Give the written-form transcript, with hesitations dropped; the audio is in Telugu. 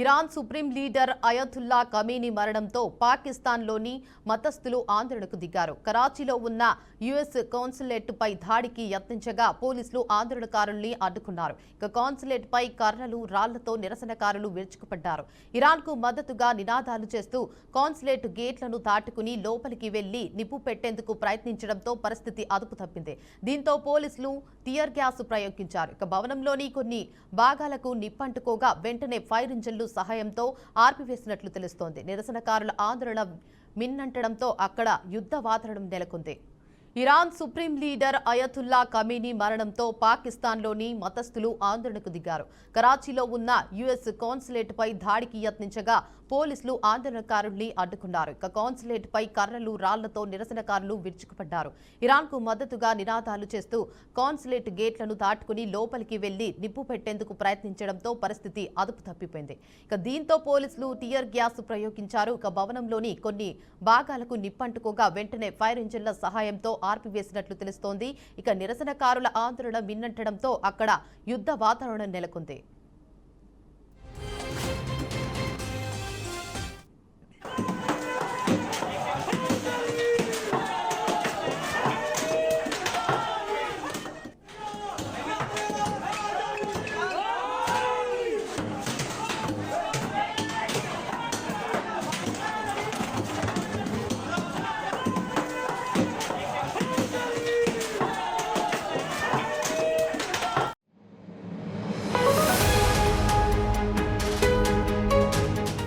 Iran supreme leader Ayatollah Khamenei మరణంతో పాకిస్తాన్లోని మతస్థులు ఆందోళనకు దిగారు. కరాచీలో ఉన్న యుఎస్ కాన్సులేట్పై దాడికి యత్నించగా పోలీసులు ఆందోళనకారుల్ని అడ్డుకున్నారు. ఇక కాన్సులేట్పై కర్రలు, రాళ్లతో నిరసనకారులు విరుచుకుపడ్డారు. ఇరాన్కు మద్దతుగా నినాదాలు చేస్తూ కాన్సులేట్ గేట్లను దాటుకుని లోపలికి వెళ్లి నిప్పు పెట్టేందుకు ప్రయత్నించడంతో పరిస్థితి అదుపు తప్పింది. దీంతో పోలీసులు టియర్ గ్యాస్ ప్రయోగించారు. ఇక భవనంలోని కొన్ని భాగాలకు నిప్పంటుకోగా వెంటనే ఫైర్ ఇంజన్లు సహాయంతో ఆర్పివేసినట్లు తెలుస్తోంది. నిరసనకారుల ఆందోళన మిన్నంటడంతో అక్కడ యుద్ధ వాతావరణం నెలకొంది. Iran supreme leader Ayatollah Khamenei మరణంతో పాకిస్తాన్లోని మతస్థులు ఆందోళనకు దిగారు. కరాచీలో ఉన్న యుఎస్ కాన్సులేట్పై దాడికి యత్నించగా పోలీసులు ఆందోళనకారుల్ని అడ్డుకున్నారు. ఇక కాన్సులేట్పై కర్రలు, రాళ్లతో నిరసనకారులు విరుచుకుపడ్డారు. ఇరాన్కు మద్దతుగా నినాదాలు చేస్తూ కాన్సులేట్ గేట్లను దాటుకుని లోపలికి వెళ్లి నిప్పు పెట్టేందుకు ప్రయత్నించడంతో పరిస్థితి అదుపు తప్పిపోయింది. ఇక దీంతో పోలీసులు టియర్ గ్యాస్ ప్రయోగించారు. ఇక భవనంలోని కొన్ని భాగాలకు నిప్పంటుకోగా వెంటనే ఫైర్ ఇంజిన్ల సహాయంతో ఆర్పివేసినట్లు తెలుస్తోంది. ఇక నిరసనకారుల ఆందోళన మిన్నంటడంతో అక్కడ యుద్ధ వాతావరణం నెలకొంది.